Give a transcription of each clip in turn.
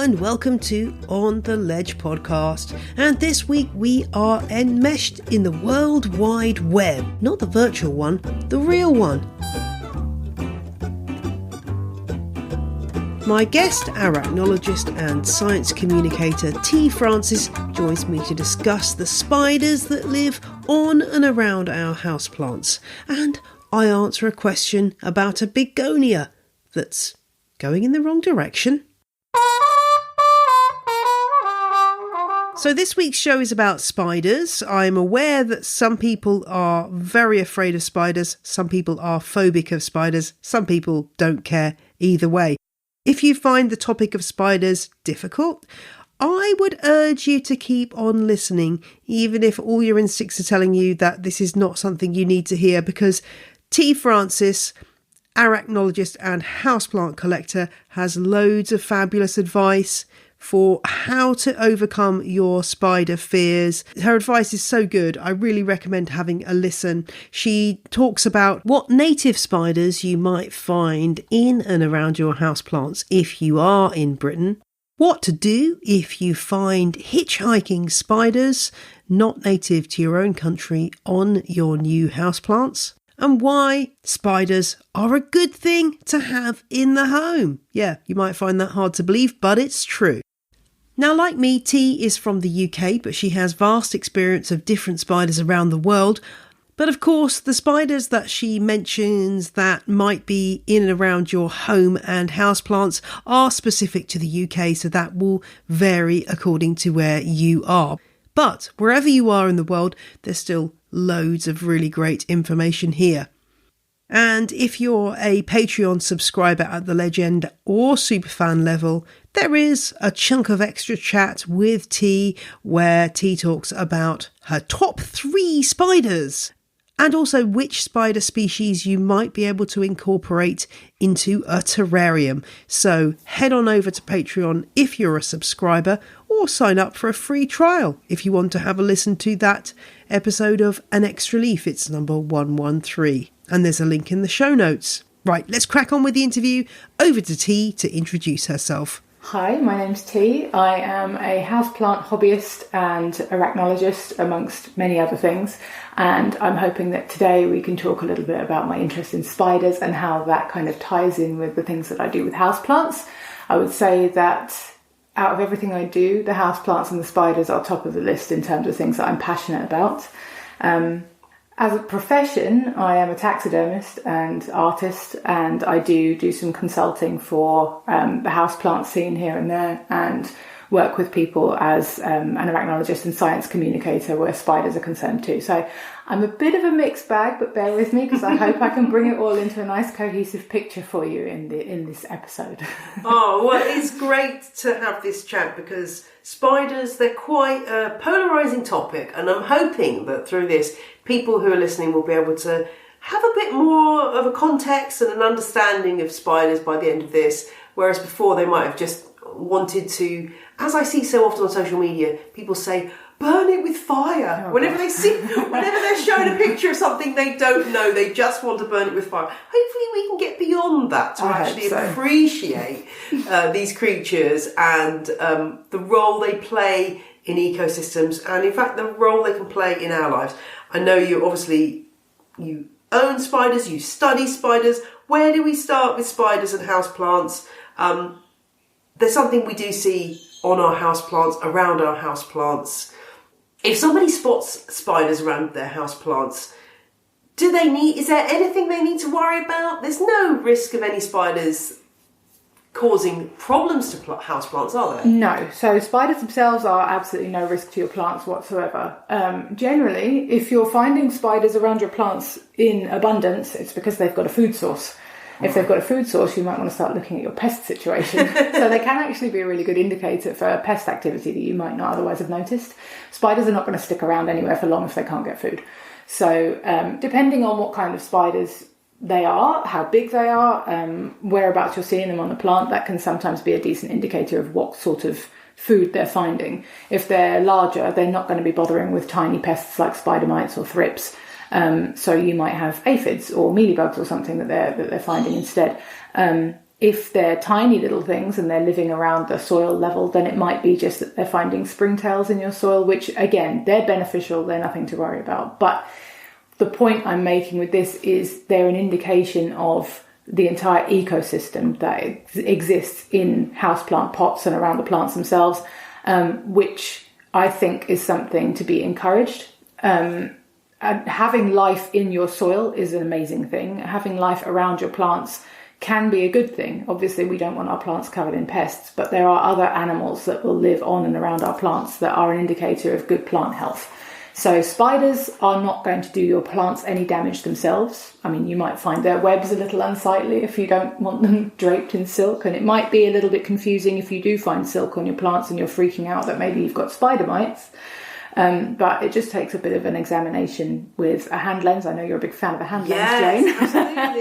and welcome to On the Ledge podcast. And this week we are enmeshed in the World Wide Web. Not the virtual one, the real one. My guest, arachnologist and science communicator T. Francis, joins me to discuss the spiders that live on and around our houseplants. And I answer a question about a begonia that's going in the wrong direction. So this week's show is about spiders. I'm aware that some people are very afraid of spiders, some people are phobic of spiders, some people don't care either way. If you find the topic of spiders difficult, I would urge you to keep on listening, even if all your instincts are telling you that this is not something you need to hear, because T. Francis, arachnologist and houseplant collector, has loads of fabulous advice for how to overcome your spider fears. Her advice is so good, I really recommend having a listen. She talks about what native spiders you might find in and around your houseplants if you are in Britain, what to do if you find hitchhiking spiders not native to your own country on your new houseplants, and why spiders are a good thing to have in the home. Yeah, you might find that hard to believe, but it's true. Now, like me, T is from the UK, but she has vast experience of different spiders around the world. But of course, the spiders that she mentions that might be in and around your home and houseplants are specific to the UK, so that will vary according to where you are. But wherever you are in the world, there's still loads of really great information here. And if you're a Patreon subscriber at the Legend or Superfan level, there is a chunk of extra chat with T where T talks about her top 3 spiders and also which spider species you might be able to incorporate into a terrarium. So head on over to Patreon if you're a subscriber, or sign up for a free trial if you want to have a listen to that episode of An Extra Leaf. It's number 113. And there's a link in the show notes. Right, let's crack on with the interview. Over to T to introduce herself. Hi, my name's T. I am a houseplant hobbyist and arachnologist, amongst many other things. And I'm hoping that today we can talk a little bit about my interest in spiders and how that kind of ties in with the things that I do with houseplants. I would say that out of everything I do, the houseplants and the spiders are top of the list in terms of things that I'm passionate about. As a profession, I am a taxidermist and artist, and I do some consulting for the houseplant scene here and there, and work with people as an arachnologist and science communicator where spiders are concerned too. So I'm a bit of a mixed bag, but bear with me because I hope I can bring it all into a nice cohesive picture for you in this episode. Oh, well, it's great to have this chat because spiders, they're quite a polarising topic, and I'm hoping that through this, people who are listening will be able to have a bit more of a context and an understanding of spiders by the end of this, whereas before they might have just wanted to, as I see so often on social media, people say, burn it with fire. Whenever they're showing a picture of something they don't know, they just want to burn it with fire. Hopefully we can get beyond that to actually appreciate these creatures and the role they play in ecosystems, and in fact the role they can play in our lives. I know you own spiders, you study spiders. Where do we start with spiders and houseplants? There's something we do see on our houseplants, around our houseplants. If somebody spots spiders around their houseplants, is there anything they need to worry about? There's no risk of any spiders causing problems to houseplants, are there? No. So spiders themselves are absolutely no risk to your plants whatsoever. Generally, if you're finding spiders around your plants in abundance, it's because they've got a food source. If they've got a food source, you might want to start looking at your pest situation. So they can actually be a really good indicator for pest activity that you might not otherwise have noticed. Spiders are not going to stick around anywhere for long if they can't get food. So depending on what kind of spiders they are, how big they are, whereabouts you're seeing them on the plant, that can sometimes be a decent indicator of what sort of food they're finding. If they're larger, they're not going to be bothering with tiny pests like spider mites or thrips. So you might have aphids or mealybugs or something that they're finding instead. If they're tiny little things and they're living around the soil level, then it might be just that they're finding springtails in your soil, which again, they're beneficial, they're nothing to worry about. But the point I'm making with this is they're an indication of the entire ecosystem that exists in houseplant pots and around the plants themselves, which I think is something to be encouraged. And having life in your soil is an amazing thing. Having life around your plants can be a good thing. Obviously, we don't want our plants covered in pests, but there are other animals that will live on and around our plants that are an indicator of good plant health. So spiders are not going to do your plants any damage themselves. I mean, you might find their webs a little unsightly if you don't want them draped in silk, and it might be a little bit confusing if you do find silk on your plants and you're freaking out that maybe you've got spider mites. But it just takes a bit of an examination with a hand lens. I know you're a big fan of a hand lens, Jane. Absolutely.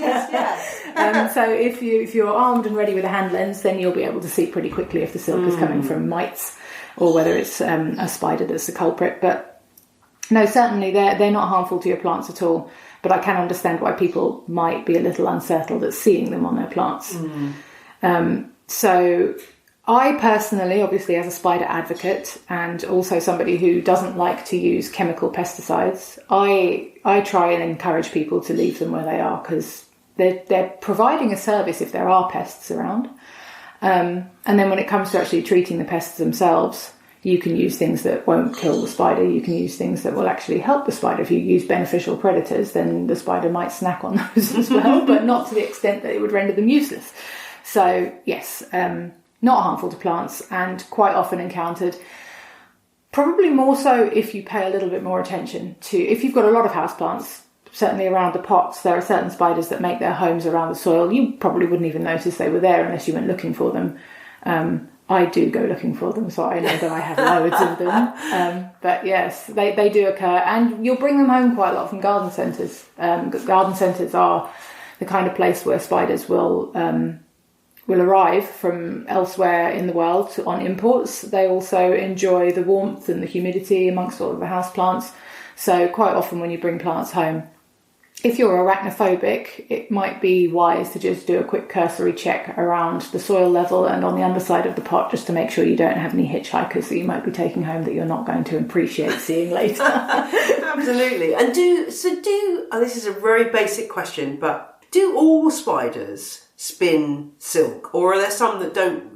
Yes. So if you're armed and ready with a hand lens, then you'll be able to see pretty quickly if the silk is coming from mites or whether it's a spider that's the culprit. But no, certainly they're not harmful to your plants at all. But I can understand why people might be a little unsettled at seeing them on their plants. So I personally, obviously as a spider advocate and also somebody who doesn't like to use chemical pesticides, I try and encourage people to leave them where they are, because they're providing a service if there are pests around. And then when it comes to actually treating the pests themselves, you can use things that won't kill the spider. You can use things that will actually help the spider. If you use beneficial predators, then the spider might snack on those as well, but not to the extent that it would render them useless. So yes, not harmful to plants, and quite often encountered, probably more so if you pay a little bit more attention to, if you've got a lot of houseplants, certainly around the pots, there are certain spiders that make their homes around the soil. You probably wouldn't even notice they were there unless you went looking for them. I do go looking for them, so I know that I have loads of them. But yes, they do occur, and you'll bring them home quite a lot from garden centres. Garden centres are the kind of place where spiders will arrive from elsewhere in the world on imports. They also enjoy the warmth and the humidity amongst all of the houseplants. So quite often when you bring plants home, if you're arachnophobic, it might be wise to just do a quick cursory check around the soil level and on the underside of the pot, just to make sure you don't have any hitchhikers that you might be taking home that you're not going to appreciate seeing later. Absolutely. And this is a very basic question, but do all spiders spin silk, or are there some that don't?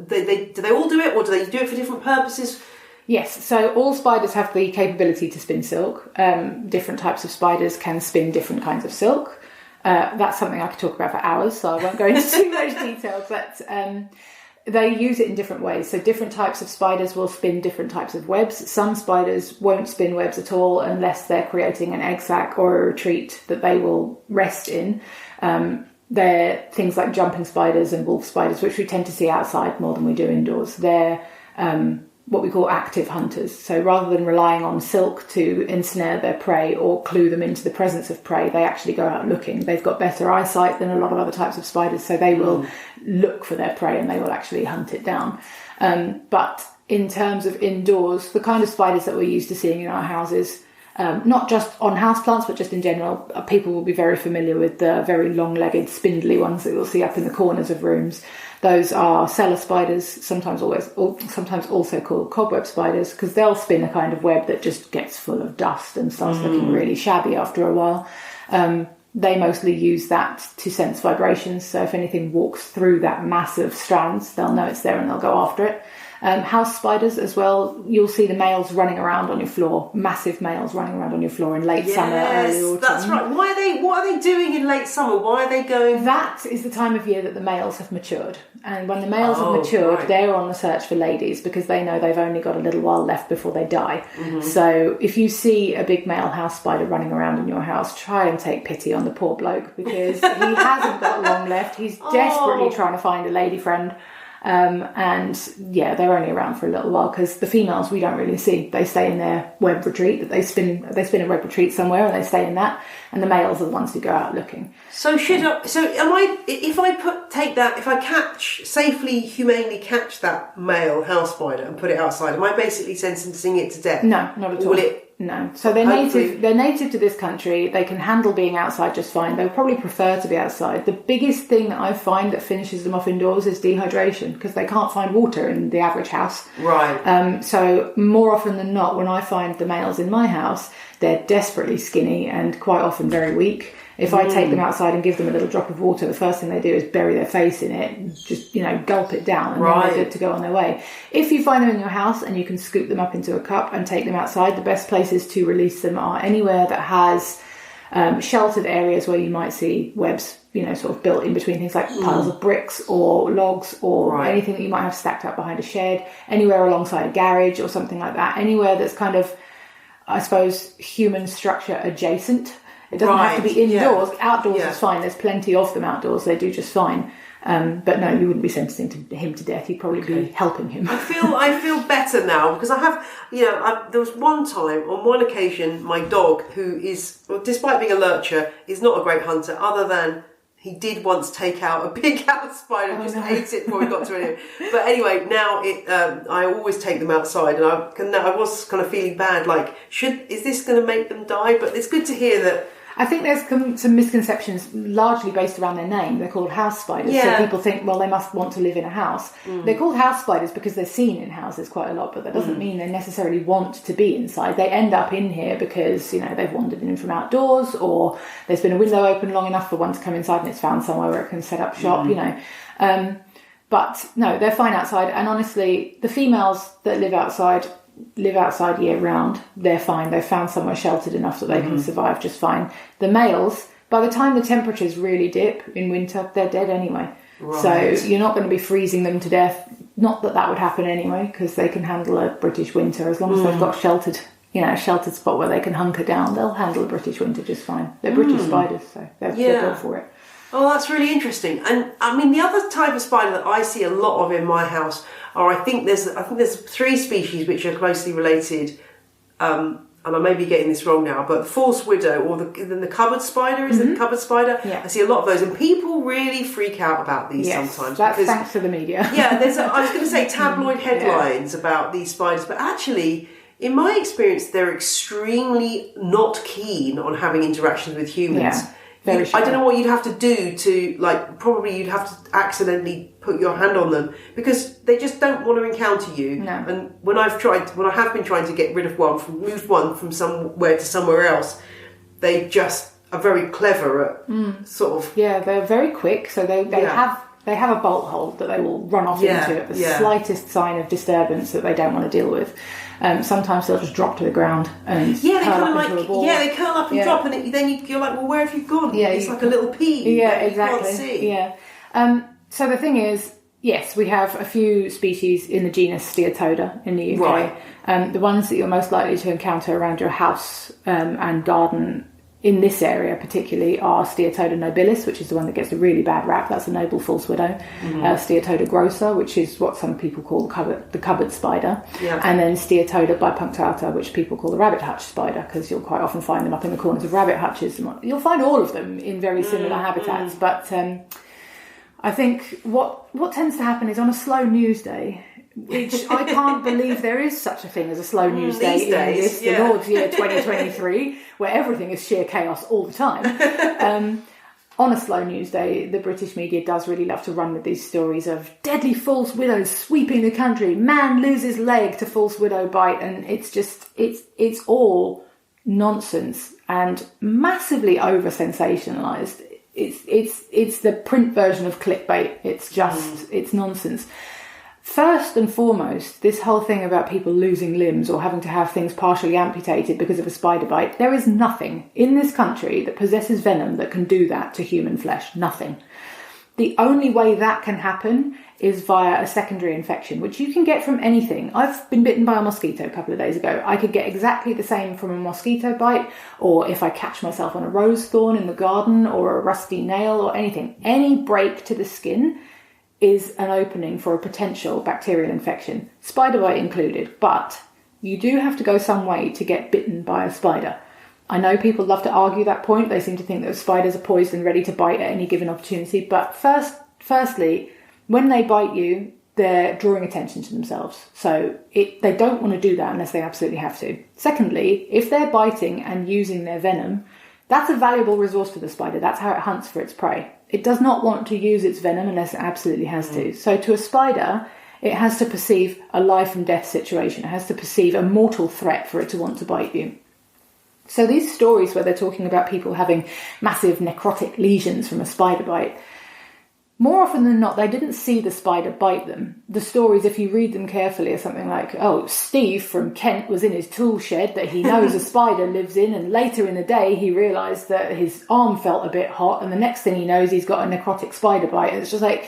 Do they all do it, or do they do it for different purposes? Yes, so all spiders have the capability to spin silk. Different types of spiders can spin different kinds of silk. That's something I could talk about for hours, so I won't go into too much detail, but they use it in different ways. So different types of spiders will spin different types of webs. Some spiders won't spin webs at all unless they're creating an egg sac or a retreat that they will rest in. They're things like jumping spiders and wolf spiders, which we tend to see outside more than we do indoors. They're what we call active hunters. So rather than relying on silk to ensnare their prey or clue them into the presence of prey, they actually go out looking. They've got better eyesight than a lot of other types of spiders, so they will look for their prey and they will actually hunt it down. But in terms of indoors, the kind of spiders that we're used to seeing in our houses, not just on houseplants, but just in general, people will be very familiar with the very long-legged, spindly ones that you'll see up in the corners of rooms. Those are cellar spiders, sometimes also called cobweb spiders, because they'll spin a kind of web that just gets full of dust and starts looking really shabby after a while. They mostly use that to sense vibrations, so if anything walks through that mass of strands, they'll know it's there and they'll go after it. House spiders as well, you'll see the males running around on your floor, massive males running around on your floor in late summer, early autumn. That's right. What are they doing in late summer? Why are they going? That is the time of year that the males have matured. And when the males have matured, they're on the search for ladies, because they know they've only got a little while left before they die. So if you see a big male house spider running around in your house, try and take pity on the poor bloke, because he hasn't got long left. He's desperately trying to find a lady friend. And yeah, they're only around for a little while, because the females we don't really see. They stay in their web retreat that they spin a web retreat somewhere and they stay in that, and the males are the ones who go out looking. So if I humanely catch that male house spider and put it outside, am I basically sentencing it to death? No, not at all. No. So they're native. They're native to this country. They can handle being outside just fine. They'll probably prefer to be outside. The biggest thing that I find that finishes them off indoors is dehydration, because they can't find water in the average house. Right. So more often than not, when I find the males in my house, they're desperately skinny and quite often very weak. If I take them outside and give them a little drop of water, the first thing they do is bury their face in it and just, gulp it down, and then they're good to go on their way. If you find them in your house and you can scoop them up into a cup and take them outside, the best places to release them are anywhere that has sheltered areas where you might see webs, sort of built in between things like piles of bricks or logs or anything that you might have stacked up behind a shed, anywhere alongside a garage or something like that, anywhere that's kind of, I suppose, human structure adjacent. It doesn't have to be indoors. Yeah. Outdoors is fine. There's plenty of them outdoors. They do just fine. But no, you wouldn't be sentencing him to death. You'd probably be helping him. I feel better now, because I have, there was one time, on one occasion, my dog, who is, despite being a lurcher, is not a great hunter, other than he did once take out a big house spider and ate it before we got to it. But anyway, now I always take them outside, and I was kind of feeling bad, like, is this going to make them die? But it's good to hear that. I think there's some misconceptions largely based around their name. They're called house spiders. Yeah. So people think, well, they must want to live in a house. They're called house spiders because they're seen in houses quite a lot, but that doesn't mean they necessarily want to be inside. They end up in here because, they've wandered in from outdoors, or there's been a window open long enough for one to come inside and it's found somewhere where it can set up shop, But no, they're fine outside. And honestly, the females that live outside year round. They're fine. They've found somewhere sheltered enough that they can survive just fine. The males, by the time the temperatures really dip in winter, they're dead anyway. Right. So you're not going to be freezing them to death. Not that would happen anyway, because they can handle a British winter as long as they've got a sheltered spot where they can hunker down. They'll handle a British winter just fine. They're British spiders, so they're built for it. Oh, that's really interesting. And I mean, the other type of spider that I see a lot of in my house are, I think there's 3 species which are closely related. And I may be getting this wrong now, but false widow, or the cupboard spider, is it the cupboard spider? Yeah. I see a lot of those, and people really freak out about these sometimes. That's thanks to the media. Yeah, I was going to say tabloid headlines about these spiders, but actually, in my experience, they're extremely not keen on having interactions with humans. Yeah. I don't know what you'd have to do to, probably you'd have to accidentally put your hand on them, because they just don't want to encounter you. No. And when I have been trying to get rid of move one from somewhere to somewhere else, they just are very clever at sort of... Yeah, they're very quick, so they have a bolt hold that they will run off into at the slightest sign of disturbance that they don't want to deal with. Sometimes they'll just drop to the ground and curl up into a ball. Yeah, they curl up and drop, and then you're like, well, where have you gone? Yeah, it's like a little pea. Yeah, exactly. You can't see. Yeah. So the thing is, yes, we have a few species in the genus Steatoda in the UK. Right. The ones that you're most likely to encounter around your house and garden in this area particularly are Steatoda nobilis, which is the one that gets a really bad rap. That's a noble false widow. Steatoda grossa, which is what some people call the cupboard spider. Yeah. And then Steatoda bipunctata, which people call the rabbit hutch spider, because you'll quite often find them up in the corners of rabbit hutches. You'll find all of them in very similar habitats. But I think what tends to happen is on a slow news day, which I can't believe there is such a thing as a slow news day in the Lord's year 2023, where everything is sheer chaos all the time. On a slow news day, the British media does really love to run with these stories of deadly false widows sweeping the country, man loses leg to false widow bite, and it's all nonsense and massively over sensationalized. It's the print version of clickbait. It's nonsense. First and foremost, this whole thing about people losing limbs or having to have things partially amputated because of a spider bite, there is nothing in this country that possesses venom that can do that to human flesh. Nothing. The only way that can happen is via a secondary infection, which you can get from anything. I've been bitten by a mosquito a couple of days ago. I could get exactly the same from a mosquito bite, or if I catch myself on a rose thorn in the garden, or a rusty nail, or anything. Any break to the skin is an opening for a potential bacterial infection, spider bite included, but you do have to go some way to get bitten by a spider. I know people love to argue that point. They seem to think that spiders are poised and ready to bite at any given opportunity, but firstly, when they bite you, they're drawing attention to themselves. So they don't want to do that unless they absolutely have to. Secondly, if they're biting and using their venom, that's a valuable resource for the spider. That's how it hunts for its prey. It does not want to use its venom unless it absolutely has to. So to a spider, it has to perceive a life and death situation. It has to perceive a mortal threat for it to want to bite you. So these stories where they're talking about people having massive necrotic lesions from a spider bite, more often than not, they didn't see the spider bite them. The stories, if you read them carefully, are something like, oh, Steve from Kent was in his tool shed that he knows a spider lives in, and later in the day he realised that his arm felt a bit hot, and the next thing he knows he's got a necrotic spider bite. And it's just like,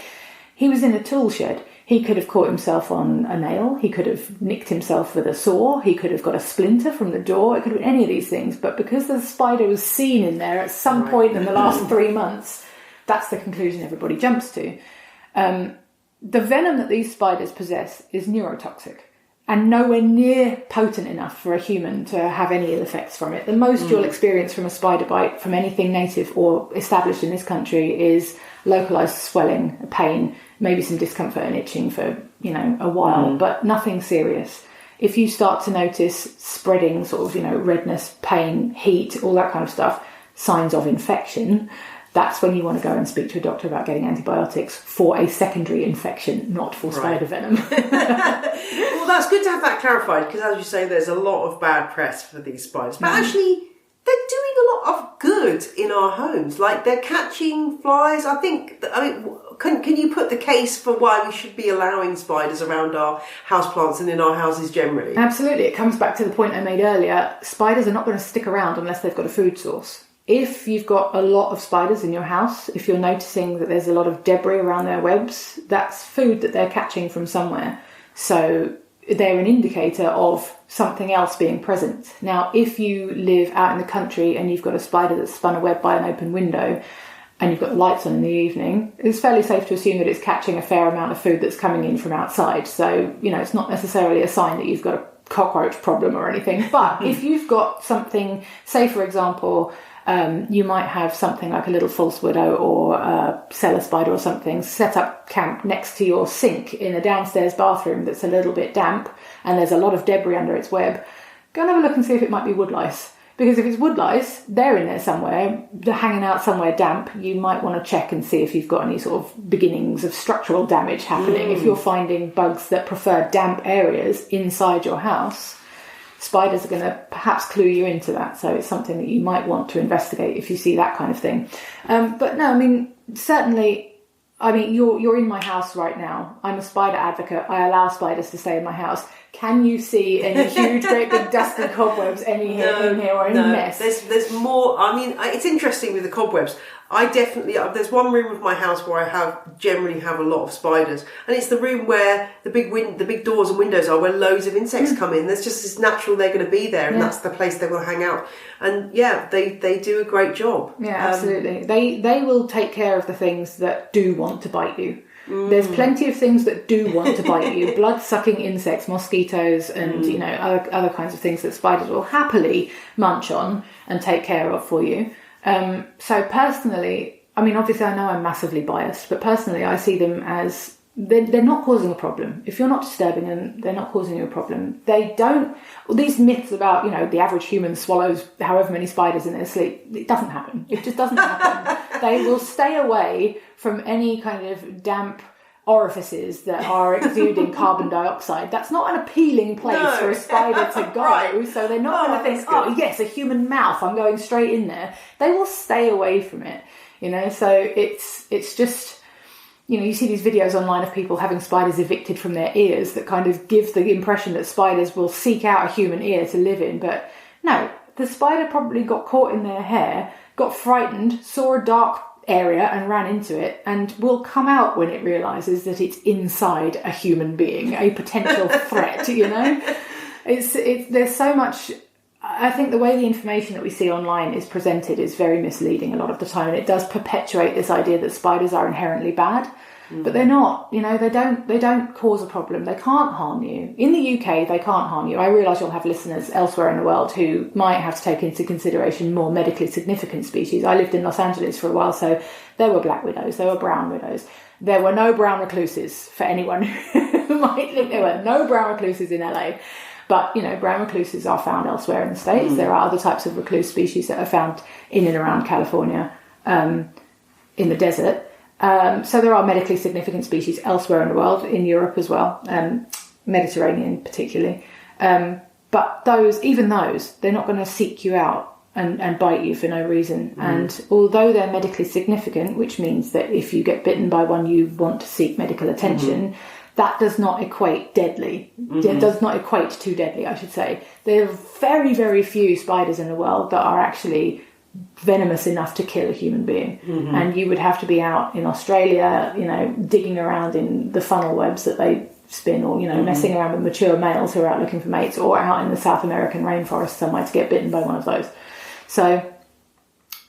he was in a tool shed. He could have caught himself on a nail. He could have nicked himself with a saw. He could have got a splinter from the door. It could have been any of these things. But because the spider was seen in there at some point in the last 3 months, that's the conclusion everybody jumps to. The venom that these spiders possess is neurotoxic and nowhere near potent enough for a human to have any ill effects from it. The most you'll experience from a spider bite from anything native or established in this country is localised swelling, pain, maybe some discomfort and itching for, a while, but nothing serious. If you start to notice spreading sort of, redness, pain, heat, all that kind of stuff, signs of infection, that's when you want to go and speak to a doctor about getting antibiotics for a secondary infection, not for spider venom. Well, that's good to have that clarified, because as you say, there's a lot of bad press for these spiders. But actually, they're doing a lot of good in our homes. Like, they're catching flies. Can you put the case for why we should be allowing spiders around our houseplants and in our houses generally? Absolutely. It comes back to the point I made earlier. Spiders are not going to stick around unless they've got a food source. If you've got a lot of spiders in your house, if you're noticing that there's a lot of debris around their webs, that's food that they're catching from somewhere. So they're an indicator of something else being present. Now, if you live out in the country and you've got a spider that's spun a web by an open window and you've got the lights on in the evening, it's fairly safe to assume that it's catching a fair amount of food that's coming in from outside. So, it's not necessarily a sign that you've got a cockroach problem or anything. But if you've got something, say, for example, you might have something like a little false widow or a cellar spider or something set up camp next to your sink in a downstairs bathroom that's a little bit damp and there's a lot of debris under its web, go and have a look and see if it might be woodlice. Because if it's woodlice, they're in there somewhere, they're hanging out somewhere damp, you might want to check and see if you've got any sort of beginnings of structural damage happening. If you're finding bugs that prefer damp areas inside your house, spiders are going to perhaps clue you into that. So it's something that you might want to investigate if you see that kind of thing. But no, certainly, you're in my house right now. I'm a spider advocate. I allow spiders to stay in my house. Can you see any huge, great big dusty cobwebs in here or any mess? There's more. It's interesting with the cobwebs. I definitely, there's one room of my house where I generally have a lot of spiders, and it's the room where the big doors and windows are, where loads of insects come in. There's just this natural they're going to be there, and that's the place they're going to hang out. And they do a great job. Yeah, absolutely. They will take care of the things that do want to bite you. There's plenty of things that do want to bite you. Blood-sucking insects, mosquitoes, and other kinds of things that spiders will happily munch on and take care of for you. So personally, obviously I know I'm massively biased, but personally I see them as they're not causing a problem. If you're not disturbing them, they're not causing you a problem. These myths about, the average human swallows however many spiders in their sleep, it doesn't happen. It just doesn't happen. They will stay away from any kind of damp orifices that are exuding carbon dioxide. That's not an appealing place for a spider to go. Right. So they're not going to think, yes, a human mouth, I'm going straight in there. They will stay away from it, So it's just, you see these videos online of people having spiders evicted from their ears that kind of give the impression that spiders will seek out a human ear to live in. But no, the spider probably got caught in their hair, got frightened, saw a dark area and ran into it, and will come out when it realises that it's inside a human being, a potential threat, There's so much. I think the way the information that we see online is presented is very misleading a lot of the time, and it does perpetuate this idea that spiders are inherently bad. But they're not, they don't cause a problem. They can't harm you. In the UK, they can't harm you. I realise you'll have listeners elsewhere in the world who might have to take into consideration more medically significant species. I lived in Los Angeles for a while, so there were black widows, there were brown widows. there were no brown recluses for anyone who might think there were no brown recluses in LA. But, brown recluses are found elsewhere in the States. There are other types of recluse species that are found in and around California, in the desert. So there are medically significant species elsewhere in the world, in Europe as well, Mediterranean particularly. But even those, they're not going to seek you out and bite you for no reason. And although they're medically significant, which means that if you get bitten by one, you want to seek medical attention, that does not equate deadly. It does not equate to deadly, I should say. There are very, very few spiders in the world that are actually venomous enough to kill a human being. And you would have to be out in Australia, digging around in the funnel webs that they spin, or messing around with mature males who are out looking for mates, or out in the South American rainforest somewhere to get bitten by one of those. So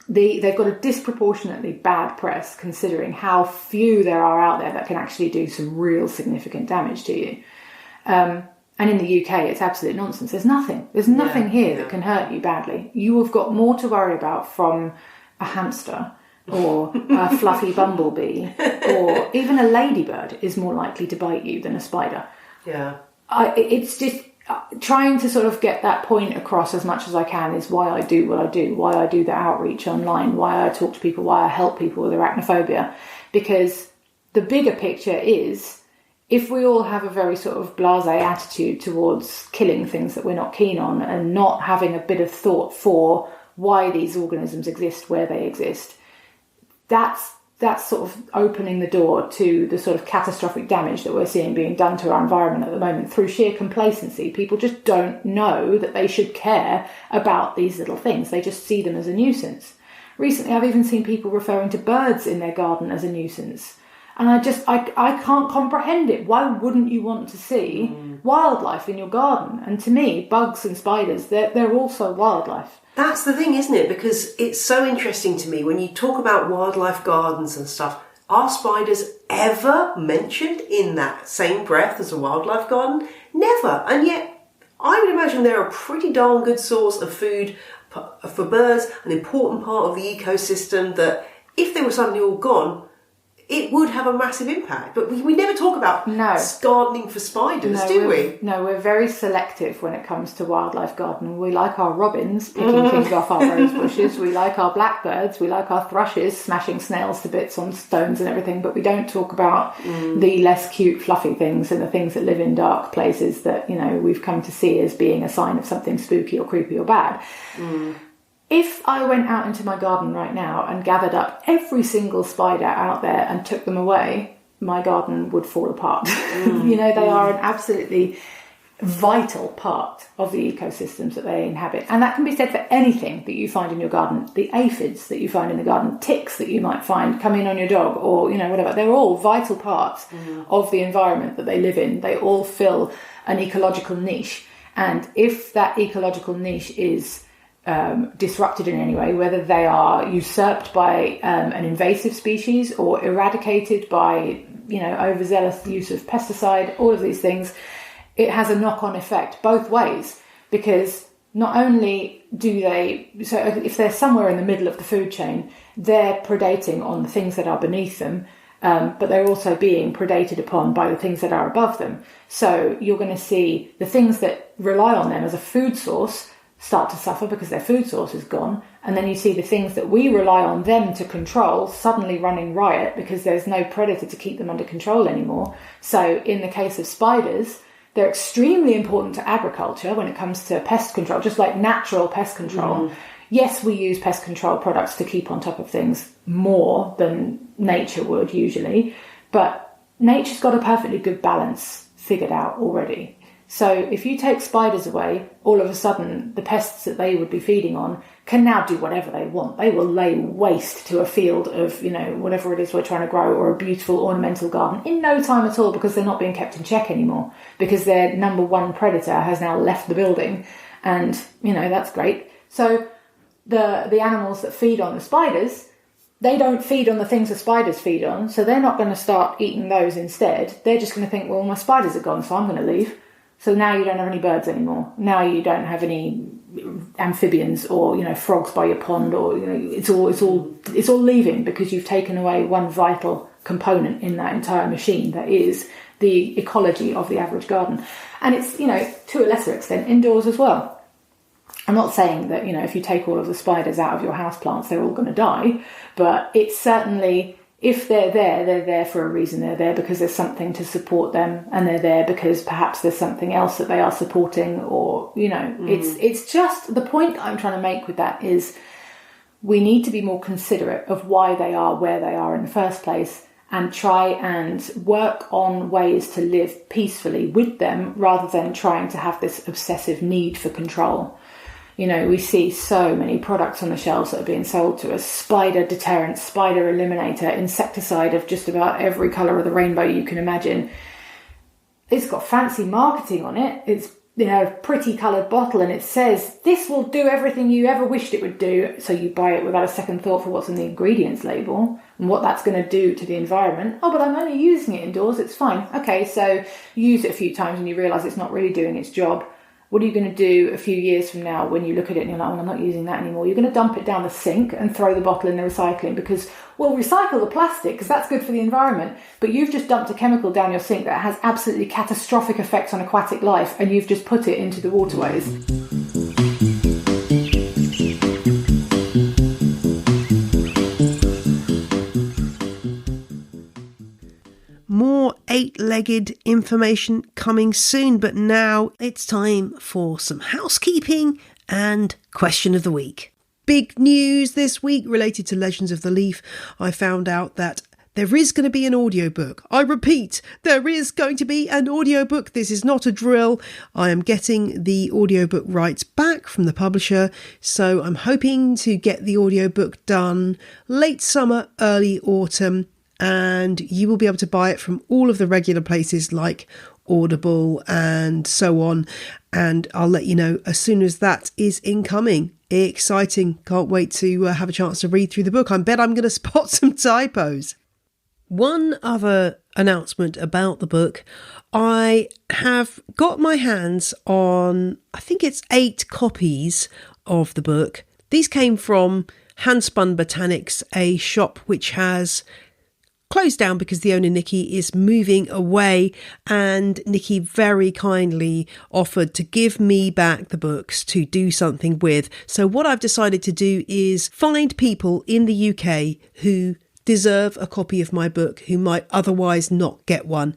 they've got a disproportionately bad press, considering how few there are out there that can actually do some real significant damage to you. And in the UK, it's absolute nonsense. There's nothing here that can hurt you badly. You have got more to worry about from a hamster or a fluffy bumblebee, or even a ladybird is more likely to bite you than a spider. Yeah. It's just trying to sort of get that point across as much as I can is why I do what I do, why I do the outreach online, why I talk to people, why I help people with arachnophobia. Because the bigger picture is, if we all have a very sort of blasé attitude towards killing things that we're not keen on, and not having a bit of thought for why these organisms exist where they exist, that's sort of opening the door to the sort of catastrophic damage that we're seeing being done to our environment at the moment through sheer complacency. People just don't know that they should care about these little things. They just see them as a nuisance. Recently, I've even seen people referring to birds in their garden as a nuisance. And I can't comprehend it. Why wouldn't you want to see wildlife in your garden? And to me, bugs and spiders, they're also wildlife. That's the thing, isn't it? Because it's so interesting to me when you talk about wildlife gardens and stuff. Are spiders ever mentioned in that same breath as a wildlife garden? Never. And yet, I would imagine they're a pretty darn good source of food for birds, an important part of the ecosystem that if they were suddenly all gone, it would have a massive impact. But we never talk about gardening for spiders, do we? No, we're very selective when it comes to wildlife gardening. We like our robins picking things off our rose bushes. We like our blackbirds. We like our thrushes smashing snails to bits on stones and everything. But we don't talk about the less cute, fluffy things and the things that live in dark places that, we've come to see as being a sign of something spooky or creepy or bad. If I went out into my garden right now and gathered up every single spider out there and took them away, my garden would fall apart. They are an absolutely vital part of the ecosystems that they inhabit. And that can be said for anything that you find in your garden. The aphids that you find in the garden, ticks that you might find come in on your dog, or, whatever. They're all vital parts of the environment that they live in. They all fill an ecological niche. And if that ecological niche is disrupted in any way, whether they are usurped by an invasive species or eradicated by, overzealous use of pesticide, all of these things, it has a knock-on effect both ways, because not only so if they're somewhere in the middle of the food chain, they're predating on the things that are beneath them, but they're also being predated upon by the things that are above them. So you're going to see the things that rely on them as a food source start to suffer because their food source is gone, and then you see the things that we rely on them to control suddenly running riot because there's no predator to keep them under control anymore. So in the case of spiders, they're extremely important to agriculture when it comes to pest control, just like natural pest control. Yes, we use pest control products to keep on top of things more than nature would usually, but nature's got a perfectly good balance figured out already. So if you take spiders away, all of a sudden the pests that they would be feeding on can now do whatever they want. They will lay waste to a field of, whatever it is we're trying to grow, or a beautiful ornamental garden in no time at all, because they're not being kept in check anymore, because their number one predator has now left the building. And, that's great. So the animals that feed on the spiders, they don't feed on the things the spiders feed on, so they're not going to start eating those instead. They're just going to think, well, my spiders are gone, so I'm going to leave. So now you don't have any birds anymore. Now you don't have any amphibians or, frogs by your pond, or, it's all leaving because you've taken away one vital component in that entire machine that is the ecology of the average garden. And it's, to a lesser extent, indoors as well. I'm not saying that, if you take all of the spiders out of your houseplants, they're all going to die, but it's certainly, if they're there for a reason. They're there because there's something to support them, and they're there because perhaps there's something else that they are supporting, or, it's just, the point I'm trying to make with that is we need to be more considerate of why they are where they are in the first place, and try and work on ways to live peacefully with them rather than trying to have this obsessive need for control. We see so many products on the shelves that are being sold to us: spider deterrent, spider eliminator, insecticide of just about every colour of the rainbow you can imagine. It's got fancy marketing on it. It's a pretty coloured bottle, and it says this will do everything you ever wished it would do. So you buy it without a second thought for what's in the ingredients label and what that's going to do to the environment. Oh, but I'm only using it indoors, it's fine. Okay, so you use it a few times and you realise it's not really doing its job. What are you going to do a few years from now when you look at it and you're like, well, I'm not using that anymore? You're going to dump it down the sink and throw the bottle in the recycling because, well, recycle the plastic because that's good for the environment. But you've just dumped a chemical down your sink that has absolutely catastrophic effects on aquatic life, and you've just put it into the waterways. More 8-legged information coming soon, but now it's time for some housekeeping and question of the week. Big news this week related to Legends of the Leaf. I found out that there is going to be an audiobook. I repeat, there is going to be an audiobook. This is not a drill. I am getting the audiobook rights back from the publisher, so I'm hoping to get the audiobook done late summer, early autumn, and you will be able to buy it from all of the regular places like Audible and so on, and I'll let you know as soon as that is incoming. Exciting. Can't wait to have a chance to read through the book. I bet I'm going to spot some typos. One other announcement about the book: I have got my hands on, I think it's 8 copies of the book. These came from Handspun Botanics, a shop which has closed down because the owner, Nikki, is moving away, and Nikki very kindly offered to give me back the books to do something with. So what I've decided to do is find people in the UK who deserve a copy of my book who might otherwise not get one.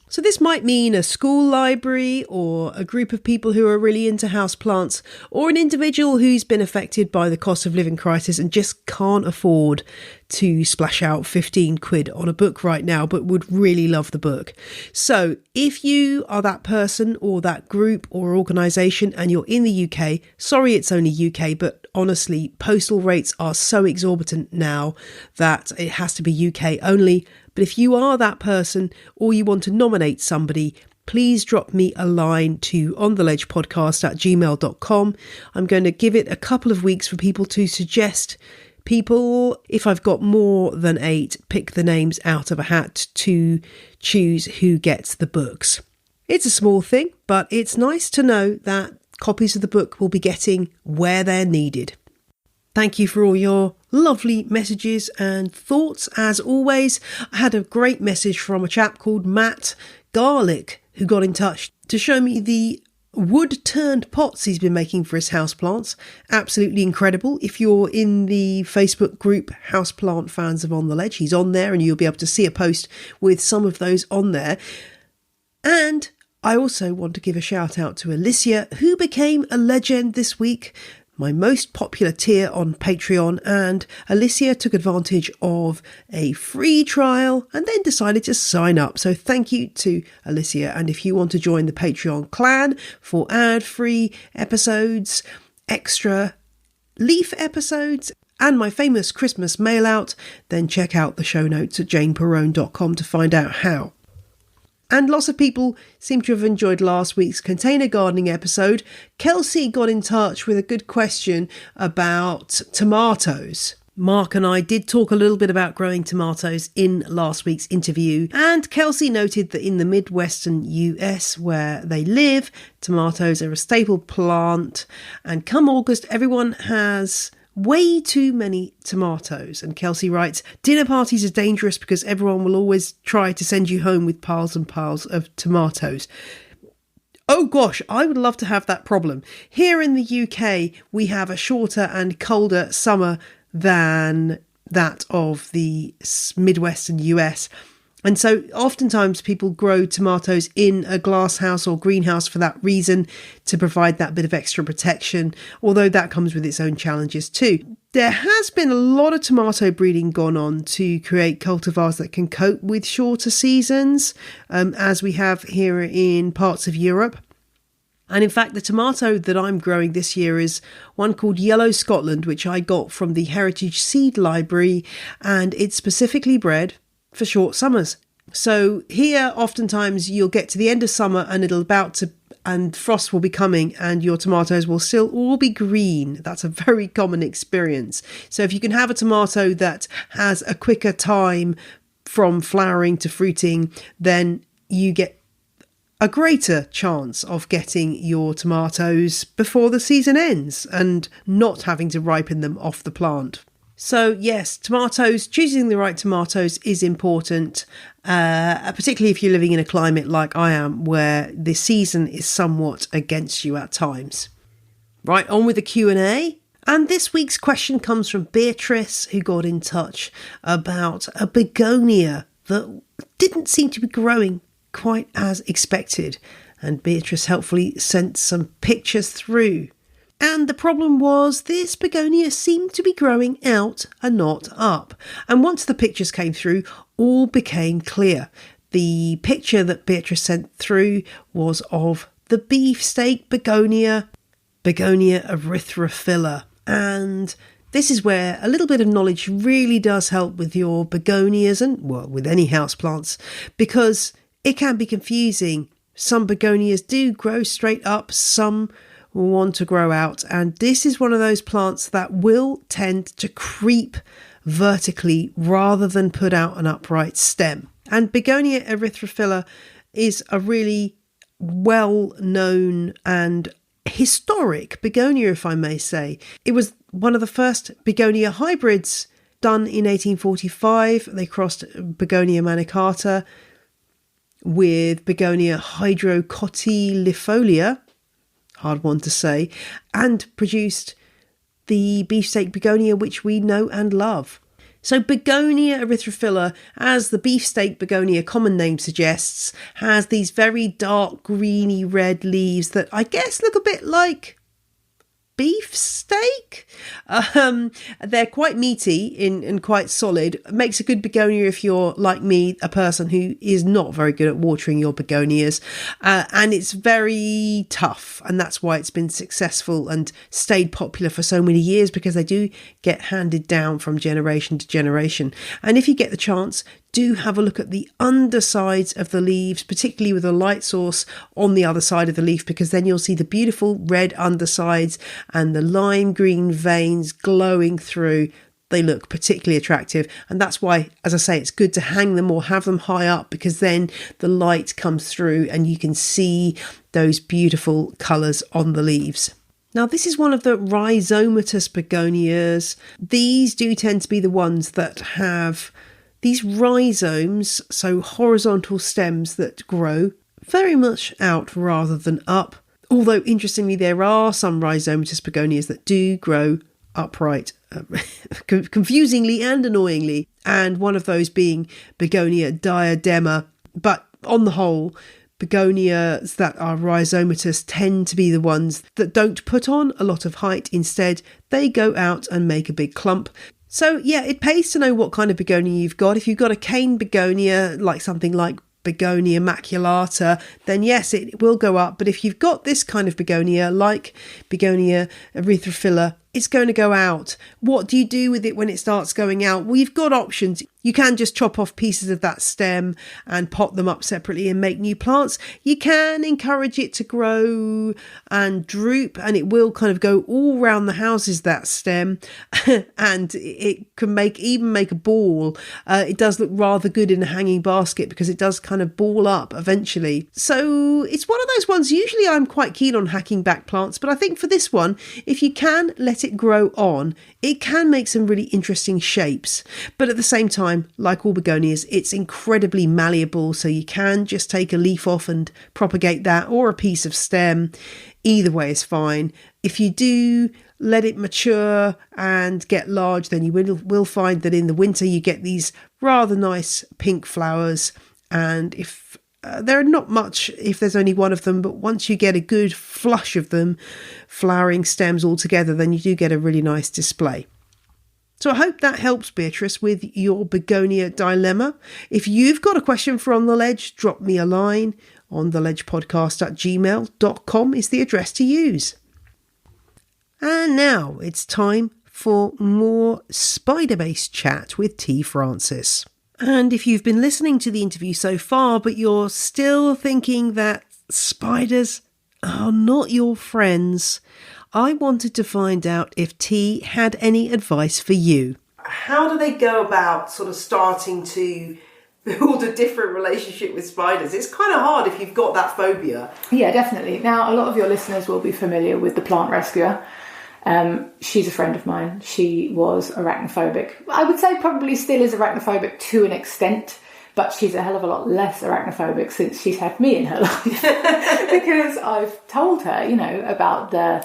So this might mean a school library, or a group of people who are really into houseplants, or an individual who's been affected by the cost of living crisis and just can't afford to splash out 15 quid on a book right now, but would really love the book. So if you are that person or that group or organisation and you're in the UK, sorry it's only UK, but honestly, postal rates are so exorbitant now that it has to be UK only. But if you are that person or you want to nominate somebody, please drop me a line to ontheledgepodcast@gmail.com. I'm going to give it a couple of weeks for people to suggest people. If I've got more than 8, pick the names out of a hat to choose who gets the books. It's a small thing, but it's nice to know that copies of the book will be getting where they're needed. Thank you for all your lovely messages and thoughts. As always, I had a great message from a chap called Matt Garlick who got in touch to show me the wood-turned pots he's been making for his houseplants. Absolutely incredible. If you're in the Facebook group Houseplant Fans of On The Ledge, he's on there and you'll be able to see a post with some of those on there. And I also want to give a shout out to Alicia, who became a legend this week, my most popular tier on Patreon, and Alicia took advantage of a free trial and then decided to sign up. So thank you to Alicia. And if you want to join the Patreon clan for ad-free episodes, extra leaf episodes, and my famous Christmas mail out, then check out the show notes at janeperrone.com to find out how. And lots of people seem to have enjoyed last week's container gardening episode. Kelsey got in touch with a good question about tomatoes. Mark and I did talk a little bit about growing tomatoes in last week's interview, and Kelsey noted that in the Midwestern US where they live, tomatoes are a staple plant, and come August everyone has Way too many tomatoes. And Kelsey writes, dinner parties are dangerous because everyone will always try to send you home with piles and piles of tomatoes. Oh gosh, I would love to have that problem. Here in the UK, we have a shorter and colder summer than that of the Midwestern US. And so oftentimes people grow tomatoes in a glass house or greenhouse for that reason, to provide that bit of extra protection, although that comes with its own challenges too. There has been a lot of tomato breeding gone on to create cultivars that can cope with shorter seasons, as we have here in parts of Europe. And in fact, the tomato that I'm growing this year is one called Yellow Scotland, which I got from the Heritage Seed Library, and it's specifically bred for short summers. So here, oftentimes you'll get to the end of summer and frost will be coming and your tomatoes will still all be green. That's a very common experience. So if you can have a tomato that has a quicker time from flowering to fruiting, then you get a greater chance of getting your tomatoes before the season ends and not having to ripen them off the plant. So yes, tomatoes, choosing the right tomatoes is important, particularly if you're living in a climate like I am, where the season is somewhat against you at times. Right, on with the Q&A. And this week's question comes from Beatrice, who got in touch about a begonia that didn't seem to be growing quite as expected. And Beatrice helpfully sent some pictures through. And the problem was this begonia seemed to be growing out and not up. And once the pictures came through, all became clear. The picture that Beatrice sent through was of the beefsteak begonia, Begonia erythrophila. And this is where a little bit of knowledge really does help with your begonias and, well, with any houseplants, because it can be confusing. Some begonias do grow straight up, some want to grow out, and this is one of those plants that will tend to creep vertically rather than put out an upright stem. And Begonia erythrophila is a really well-known and historic begonia, if I may say. It was one of the first begonia hybrids done in 1845. They crossed Begonia manicata with Begonia hydrocotylifolia, hard one to say, and produced the beefsteak begonia which we know and love. So Begonia erythrophila, as the beefsteak begonia common name suggests, has these very dark greeny red leaves that I guess look a bit like beefsteak. They're quite meaty and quite solid. Makes a good begonia if you're like me, a person who is not very good at watering your begonias, and it's very tough, and that's why it's been successful and stayed popular for so many years, because they do get handed down from generation to generation. And if you get the chance, do have a look at the undersides of the leaves, particularly with a light source on the other side of the leaf, because then you'll see the beautiful red undersides and the lime green veins glowing through. They look particularly attractive, and that's why, as I say, it's good to hang them or have them high up, because then the light comes through and you can see those beautiful colours on the leaves. Now, this is one of the rhizomatous begonias. These do tend to be the ones that have these rhizomes, so horizontal stems that grow very much out rather than up. Although, interestingly, there are some rhizomatous begonias that do grow upright, confusingly and annoyingly, and one of those being Begonia diadema. But on the whole, begonias that are rhizomatous tend to be the ones that don't put on a lot of height. Instead, they go out and make a big clump. So yeah, it pays to know what kind of begonia you've got. If you've got a cane begonia, like something like Begonia maculata, then yes, it will go up. But if you've got this kind of begonia, like Begonia erythrophila, it's going to go out. What do you do with it when it starts going out? Well, you've got options. You can just chop off pieces of that stem and pot them up separately and make new plants. You can encourage it to grow and droop, and it will kind of go all around the houses, that stem, and it can even make a ball. It does look rather good in a hanging basket because it does kind of ball up eventually. So it's one of those ones, usually I'm quite keen on hacking back plants, but I think for this one, if you can, let let it grow on, it can make some really interesting shapes. But at the same time, like all begonias, it's incredibly malleable, so you can just take a leaf off and propagate that, or a piece of stem. Either way is fine. If you do let it mature and get large, then you will find that in the winter you get these rather nice pink flowers. And if there are not much if there's only one of them, but once you get a good flush of them, flowering stems all together, then you do get a really nice display. So I hope that helps, Beatrice, with your begonia dilemma. If you've got a question for On The Ledge, drop me a line. ontheledgepodcast@gmail.com is the address to use. And now it's time for more spider-based chat with T. Francis. And if you've been listening to the interview so far, but you're still thinking that spiders are not your friends, I wanted to find out if T had any advice for you. How do they go about sort of starting to build a different relationship with spiders? It's kind of hard if you've got that phobia. Yeah, definitely. Now, a lot of your listeners will be familiar with the plant rescuer. She's a friend of mine. She was arachnophobic. I would say probably still is arachnophobic to an extent, but she's a hell of a lot less arachnophobic since she's had me in her life. Because I've told her, about the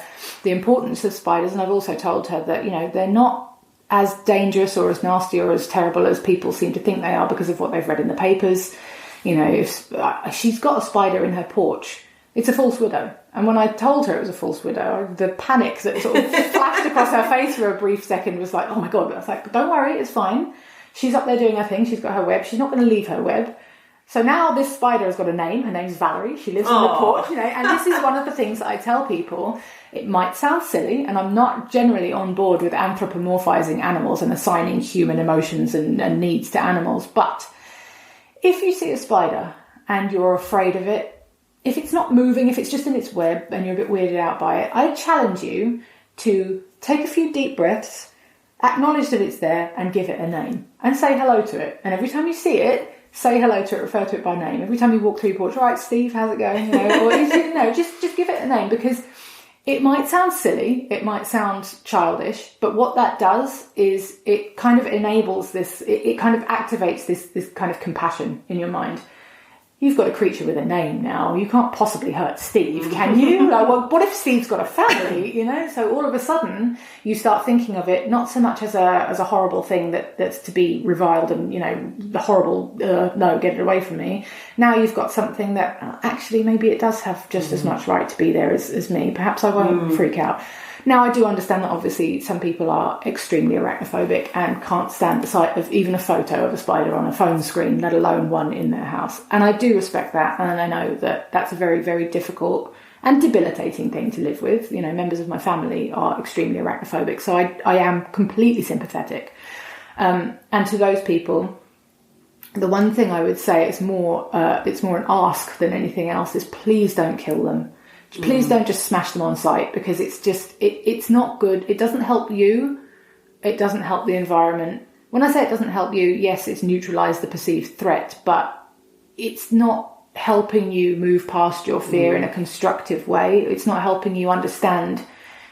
importance of spiders, and I've also told her that, they're not as dangerous or as nasty or as terrible as people seem to think they are because of what they've read in the papers. If she's got a spider in her porch, it's a false widow. And when I told her it was a false widow, the panic that sort of flashed across her face for a brief second was like, oh my God. I was like, don't worry, it's fine. She's up there doing her thing. She's got her web. She's not going to leave her web. So now this spider has got a name. Her name's Valerie. She lives on the porch, and this is one of the things that I tell people. It might sound silly, and I'm not generally on board with anthropomorphizing animals and assigning human emotions and needs to animals. But if you see a spider and you're afraid of it, if it's not moving, if it's just in its web and you're a bit weirded out by it, I challenge you to take a few deep breaths, acknowledge that it's there, and give it a name. And say hello to it. And every time you see it, say hello to it, refer to it by name. Every time you walk through your porch, all right, Steve, how's it going? Or just give it a name, because it might sound silly, it might sound childish, but what that does is it kind of enables this, it kind of activates this kind of compassion in your mind. You've got a creature with a name now. You can't possibly hurt Steve, can you? Like, well, what if Steve's got a family, So all of a sudden, you start thinking of it not so much as a horrible thing that's to be reviled and, the horrible, no, get it away from me. Now you've got something that actually maybe it does have just as much right to be there as me. Perhaps I won't freak out. Now, I do understand that obviously some people are extremely arachnophobic and can't stand the sight of even a photo of a spider on a phone screen, let alone one in their house. And I do respect that. And I know that that's a very, very difficult and debilitating thing to live with. Members of my family are extremely arachnophobic. So I am completely sympathetic. And to those people, the one thing I would say it's more an ask than anything else is please don't kill them. Please don't just smash them on sight, because it's not good. It doesn't help you. It doesn't help the environment. When I say it doesn't help you, yes, it's neutralised the perceived threat, but it's not helping you move past your fear in a constructive way. It's not helping you understand,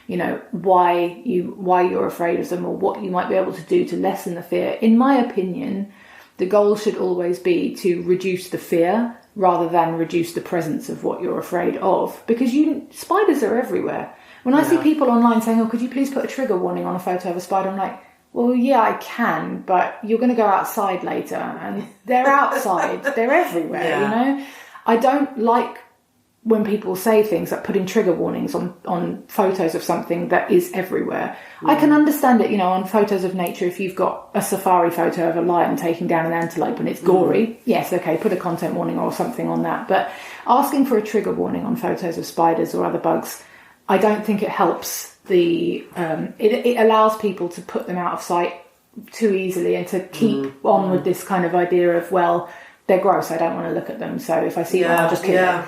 why you're afraid of them or what you might be able to do to lessen the fear. In my opinion, the goal should always be to reduce the fear rather than reduce the presence of what you're afraid of, because spiders are everywhere. When I see people online saying, oh, could you please put a trigger warning on a photo of a spider? I'm like, well, yeah, I can, but you're going to go outside later, and they're outside. They're everywhere, I don't like when people say things like putting trigger warnings on photos of something that is everywhere. I can understand it, on photos of nature. If you've got a safari photo of a lion taking down an antelope and it's gory, yes, okay, put a content warning or something on that. But asking for a trigger warning on photos of spiders or other bugs, I don't think it helps it allows people to put them out of sight too easily and to keep on with this kind of idea of, well, they're gross, I don't want to look at them, so if I see them, I'll just kill them.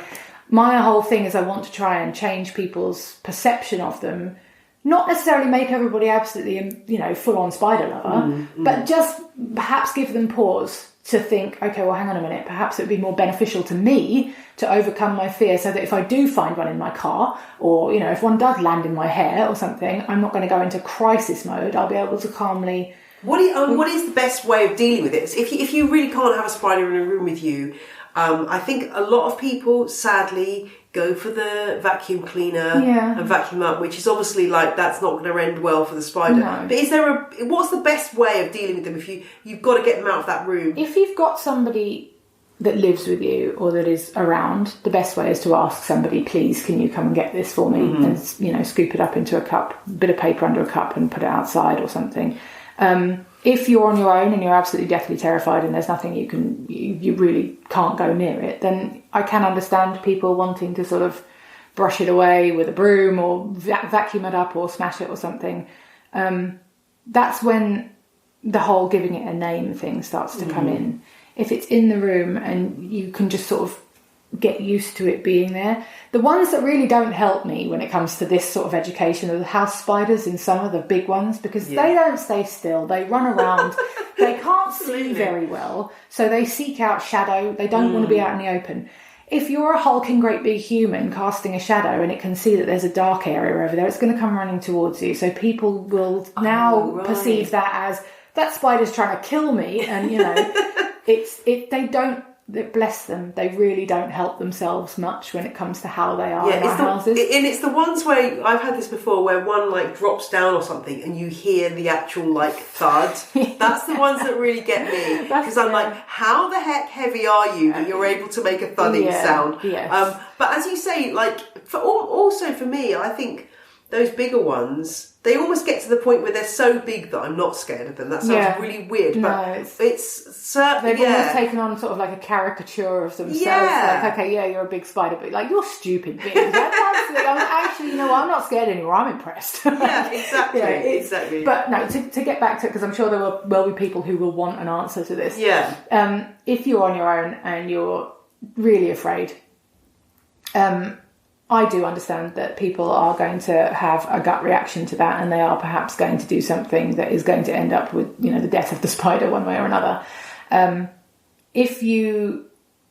My whole thing is I want to try and change people's perception of them, not necessarily make everybody absolutely, full-on spider lover, but just perhaps give them pause to think, okay, well, hang on a minute, perhaps it would be more beneficial to me to overcome my fear so that if I do find one in my car, or, you know, if one does land in my hair or something, I'm not going to go into crisis mode. I'll be able to calmly... What is the best way of dealing with it? If you really can't have a spider in a room with you, I think a lot of people, sadly, go for the vacuum cleaner and vacuum up, which is obviously like that's not going to end well for the spider. No. But what's the best way of dealing with them if you've got to get them out of that room? If you've got somebody that lives with you or that is around, the best way is to ask somebody, please, can you come and get this for me? And, you know, scoop it up into a cup, a bit of paper under a cup and put it outside or something. If you're on your own and you're absolutely deathly terrified and there's nothing you really can't go near it, then I can understand people wanting to sort of brush it away with a broom or vacuum it up or smash it or something. That's when the whole giving it a name thing starts to come in. If it's in the room and you can just sort of get used to it being there. The ones that really don't help me when it comes to this sort of education are the house spiders in summer, the big ones, because they don't stay still. They run around. They can't see very well, so they seek out shadow. They don't want to be out in the open. If you're a hulking great big human casting a shadow and it can see that there's a dark area over there, it's going to come running towards you. So people will now perceive that as, that spider's trying to kill me. And, you know, they don't, bless them, they really don't help themselves much when it comes to how they are in our houses. And it's the ones where, I've had this before, where one like drops down or something and you hear the actual like thud. That's the ones that really get me, because I'm like, how the heck heavy are you that you're able to make a thudding sound? Yes. But as you say, like also for me, I think those bigger ones, they almost get to the point where they're so big that I'm not scared of them. That sounds really weird, but it's certainly... They've almost taken on sort of like a caricature of themselves. Yeah. Like, okay, you're a big spider, but like, you're stupid big. Actually, you know what, I'm not scared anymore, I'm impressed. Yeah, exactly. Exactly. But no, to get back to it, because I'm sure there will be people who will want an answer to this. Yeah. If you're on your own and you're really afraid... I do understand that people are going to have a gut reaction to that, and they are perhaps going to do something that is going to end up with, you know, the death of the spider one way or another. If you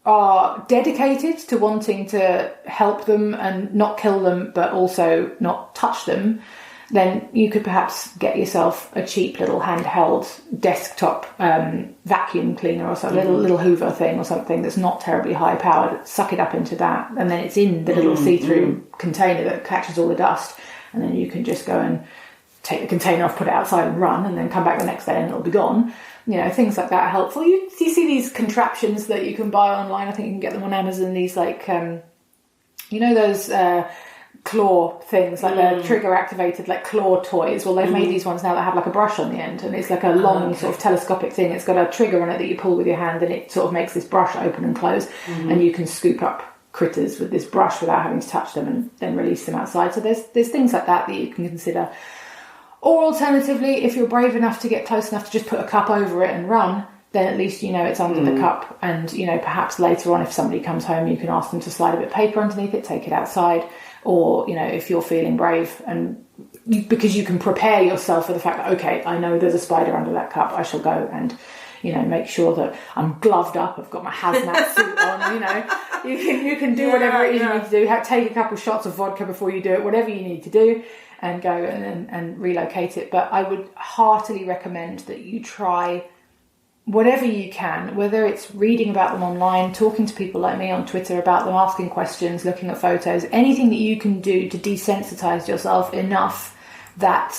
are dedicated to wanting to help them and not kill them, but also not touch them, then you could perhaps get yourself a cheap little handheld desktop vacuum cleaner or something, little Hoover thing or something that's not terribly high powered. Suck it up into that, and then it's in the little see-through container that catches all the dust, and then you can just go and take the container off, put it outside and run, and then come back the next day and it'll be gone. You know, things like that are helpful. You see these contraptions that you can buy online. I think you can get them on Amazon. These like, you know, those... claw things, like the trigger activated like claw toys. Well, they've made these ones now that have like a brush on the end, and it's like a long sort of telescopic thing. It's got a trigger on it that you pull with your hand, and it sort of makes this brush open and close, and you can scoop up critters with this brush without having to touch them and then release them outside. So there's things like that you can consider. Or alternatively, if you're brave enough to get close enough to just put a cup over it and run, then at least you know it's under the cup, and you know, perhaps later on if somebody comes home, you can ask them to slide a bit of paper underneath it, take it outside. Or, you know, if you're feeling brave and because you can prepare yourself for the fact that, okay, I know there's a spider under that cup, I shall go and, you know, make sure that I'm gloved up, I've got my hazmat suit on, you know, you can do whatever it is you need to do, take a couple shots of vodka before you do it, whatever you need to do, and go and relocate it. But I would heartily recommend that you try whatever you can, whether it's reading about them online, talking to people like me on Twitter about them, asking questions, looking at photos, anything that you can do to desensitize yourself enough that,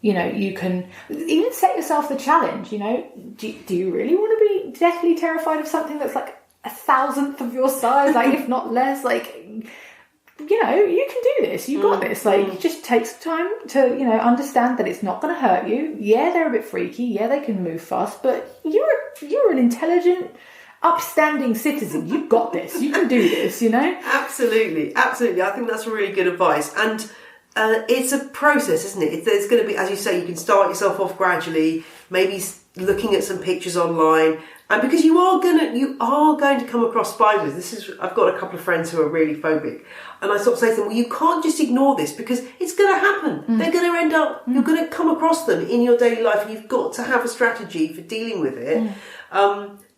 you know, you can even set yourself the challenge, you know, do you really want to be deathly terrified of something that's like 1,000th of your size, like if not less, like... You know, you can do this. You've got this. Like, just take some time to, you know, understand that it's not going to hurt you. Yeah, they're a bit freaky. Yeah, they can move fast. But you're an intelligent, upstanding citizen. You've got this. You can do this, you know? Absolutely. Absolutely. I think that's really good advice. And it's a process, isn't it? There's going to be, as you say, you can start yourself off gradually, maybe looking at some pictures online. And because you are going to come across spiders. I've got a couple of friends who are really phobic, and I sort of say to them, well, you can't just ignore this because it's going to happen. They're going to end up, you're going to come across them in your daily life, and you've got to have a strategy for dealing with it.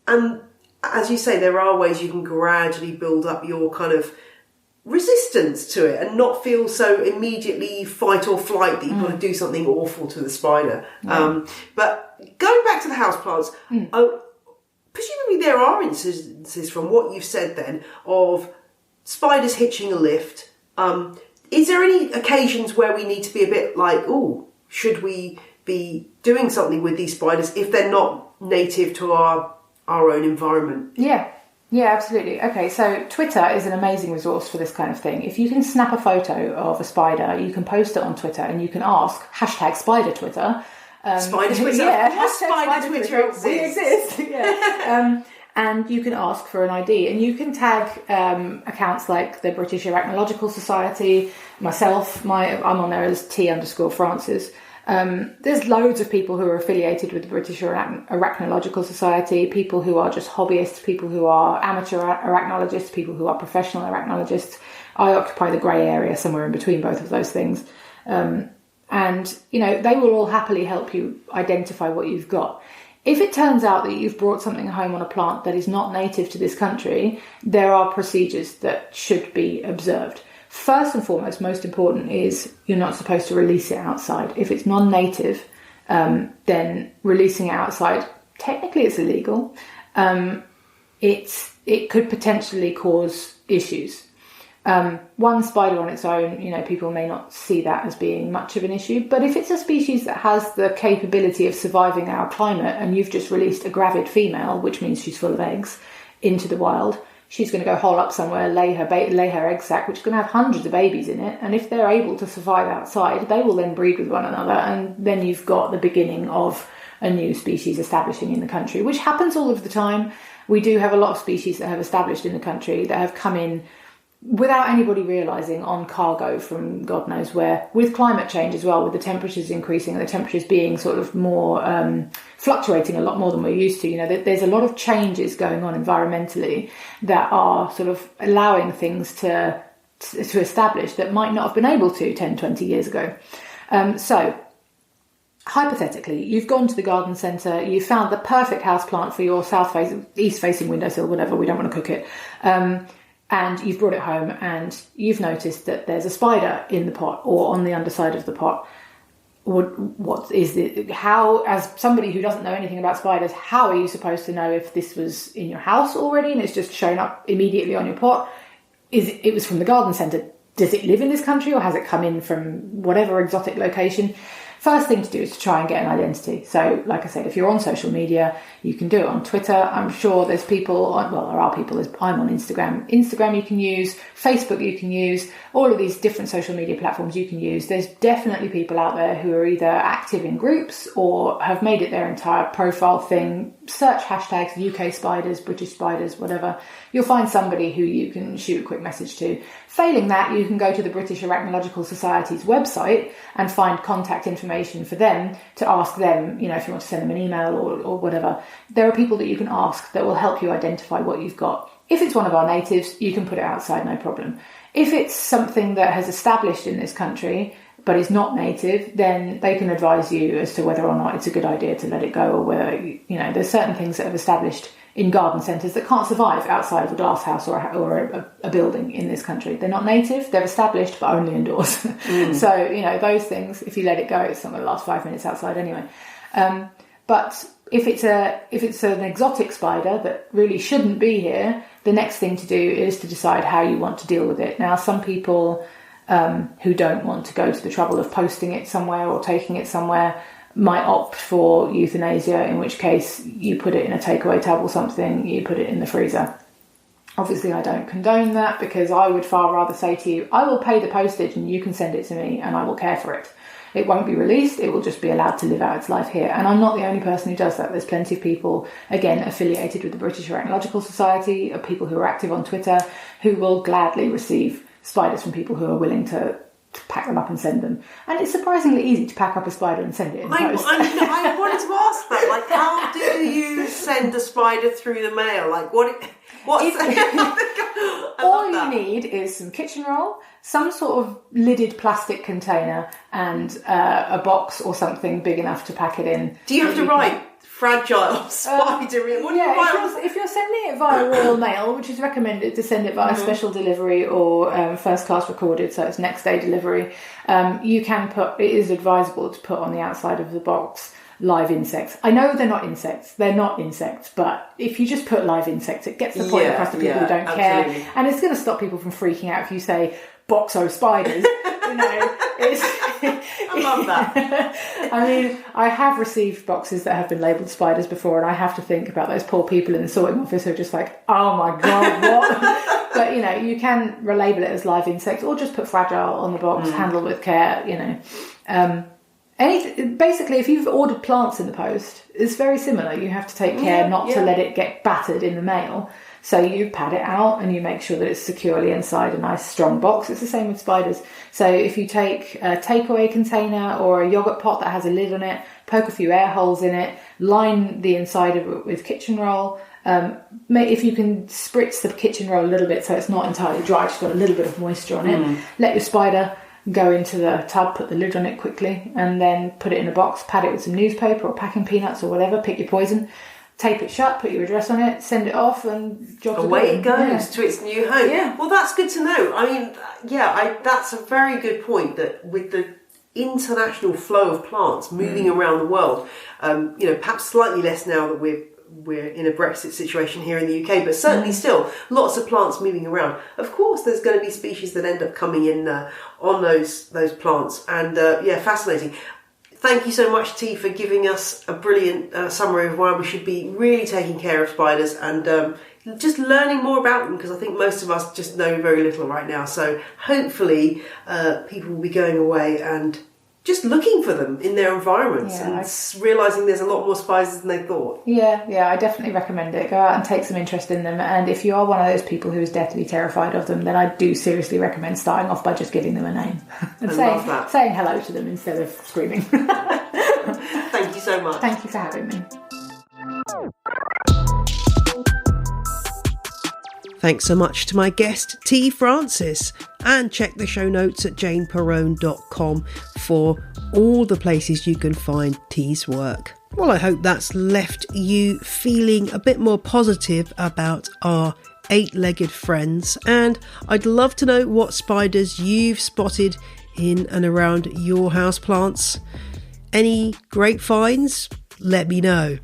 And as you say, there are ways you can gradually build up your kind of resistance to it and not feel so immediately fight or flight that you've got to do something awful to the spider. But going back to the houseplants, presumably there are instances from what you've said then of spiders hitching a lift. Is there any occasions where we need to be a bit like, oh, should we be doing something with these spiders if they're not native to our own environment? Yeah, absolutely. Okay, so Twitter is an amazing resource for this kind of thing. If you can snap a photo of a spider, you can post it on Twitter and you can ask #SpiderTwitter. Spider Twitter? Yeah, Spider Twitter exists. We exist, yeah. And you can ask for an ID, and you can tag accounts like the British Arachnological Society, myself, I'm on there as T_Francis. There's loads of people who are affiliated with the British Arachnological Society, people who are just hobbyists, people who are amateur arachnologists, people who are professional arachnologists. I occupy the grey area somewhere in between both of those things. And, they will all happily help you identify what you've got. If it turns out that you've brought something home on a plant that is not native to this country, there are procedures that should be observed. First and foremost, most important is you're not supposed to release it outside. If it's non-native, then releasing it outside, technically it's illegal. It could potentially cause issues. One spider on its own, people may not see that as being much of an issue. But if it's a species that has the capability of surviving our climate and you've just released a gravid female, which means she's full of eggs, into the wild, she's going to go hole up somewhere, lay her egg sac, which is going to have hundreds of babies in it. And if they're able to survive outside, they will then breed with one another. And then you've got the beginning of a new species establishing in the country, which happens all of the time. We do have a lot of species that have established in the country that have come in without anybody realising on cargo from God knows where, with climate change as well, with the temperatures increasing and the temperatures being sort of more fluctuating a lot more than we're used to. There's a lot of changes going on environmentally that are sort of allowing things to establish that might not have been able to 10, 20 years ago. So hypothetically, you've gone to the garden centre, you found the perfect houseplant for your east-facing windowsill, whatever, we don't want to cook it. And you've brought it home and you've noticed that there's a spider in the pot or on the underside of the pot. What is it? How, as somebody who doesn't know anything about spiders, how are you supposed to know if this was in your house already and it's just shown up immediately on your pot? It was from the garden centre. Does it live in this country or has it come in from whatever exotic location? First thing to do is to try and get an identity. So, like I said, if you're on social media, you can do it on Twitter. I'm sure there's people, there are people, I'm on Instagram. Instagram you can use, Facebook you can use, all of these different social media platforms you can use. There's definitely people out there who are either active in groups or have made it their entire profile thing. Search hashtags UK spiders, British spiders, whatever. You'll find somebody who you can shoot a quick message to. Failing that, you can go to the British Arachnological Society's website and find contact information for them to ask them, if you want to send them an email or whatever. There are people that you can ask that will help you identify what you've got. If it's one of our natives, you can put it outside, no problem. If it's something that has established in this country but is not native, then they can advise you as to whether or not it's a good idea to let it go, or whether, there's certain things that have established in garden centres that can't survive outside of a glass house or a building in this country. They're not native, they're established, but only indoors. So, those things, if you let it go, it's not going to last 5 minutes outside anyway. But if it's an exotic spider that really shouldn't be here, the next thing to do is to decide how you want to deal with it. Now, some people who don't want to go to the trouble of posting it somewhere or taking it somewhere might opt for euthanasia, in which case you put it in a takeaway tub or something, you put it in the freezer. Obviously, I don't condone that, because I would far rather say to you, I will pay the postage and you can send it to me and I will care for it. It won't be released, it will just be allowed to live out its life here. And I'm not the only person who does that. There's plenty of people, again, affiliated with the British Arachnological Society, or people who are active on Twitter, who will gladly receive spiders from people who are willing to pack them up and send them. And it's surprisingly easy to pack up a spider and send it in the post. I wanted to ask that. How do you send a spider through the mail? All you need is some kitchen roll, some sort of lidded plastic container, and a box or something big enough to pack it in. Do you have to write fragile spider. If you're sending it via Royal Mail, which is recommended to send it via special delivery or first class recorded, so it's next day delivery, you can put, it is advisable to put on the outside of the box live insects. I know they're not insects, but if you just put live insects, it gets the point across to people who don't care, and it's going to stop people from freaking out if you say boxo spiders. I love that. I mean, I have received boxes that have been labelled spiders before, and I have to think about those poor people in the sorting office who are just like, oh my god, what? But you can relabel it as live insects, or just put fragile on the box, handled with care. Basically, if you've ordered plants in the post, it's very similar. You have to take care not to let it get battered in the mail. So you pad it out and you make sure that it's securely inside a nice strong box. It's the same with spiders. So if you take a takeaway container or a yogurt pot that has a lid on it, poke a few air holes in it, line the inside of it with kitchen roll. If you can spritz the kitchen roll a little bit so it's not entirely dry, just got a little bit of moisture on it. Let your spider go into the tub, put the lid on it quickly, and then put it in a box, pad it with some newspaper or packing peanuts or whatever, pick your poison. Tape it shut, put your address on it, send it off, and away it goes to its new home. Yeah. Well, that's good to know. I mean, that's a very good point, that with the international flow of plants moving around the world, perhaps slightly less now that we're in a Brexit situation here in the UK, but certainly still lots of plants moving around. Of course, there's going to be species that end up coming in on those plants, and fascinating. Thank you so much, T, for giving us a brilliant summary of why we should be really taking care of spiders and just learning more about them, because I think most of us just know very little right now. So hopefully people will be going away and just looking for them in their environments and realising there's a lot more spiders than they thought. Yeah, I definitely recommend it. Go out and take some interest in them. And if you are one of those people who is deathly terrified of them, then I do seriously recommend starting off by just giving them a name. And saying hello to them instead of screaming. Thank you so much. Thank you for having me. Thanks so much to my guest, T. Francis, and check the show notes at janeperrone.com for all the places you can find T's work. Well, I hope that's left you feeling a bit more positive about our eight-legged friends, and I'd love to know what spiders you've spotted in and around your houseplants. Any great finds? Let me know.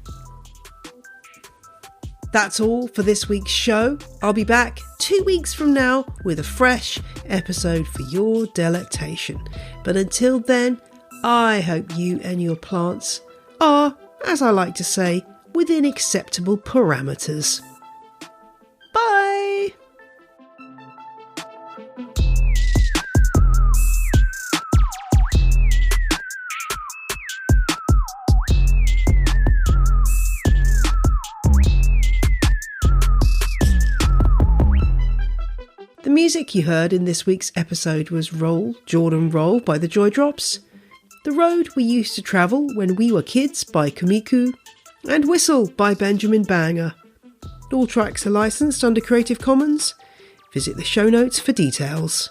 That's all for this week's show. I'll be back 2 weeks from now with a fresh episode for your delectation. But until then, I hope you and your plants are, as I like to say, within acceptable parameters. Bye! The music you heard in this week's episode was Roll, Jordan Roll by the Joy Drops, The Road We Used to Travel When We Were Kids by Kumiku, and Whistle by Benjamin Banger. All tracks are licensed under Creative Commons. Visit the show notes for details.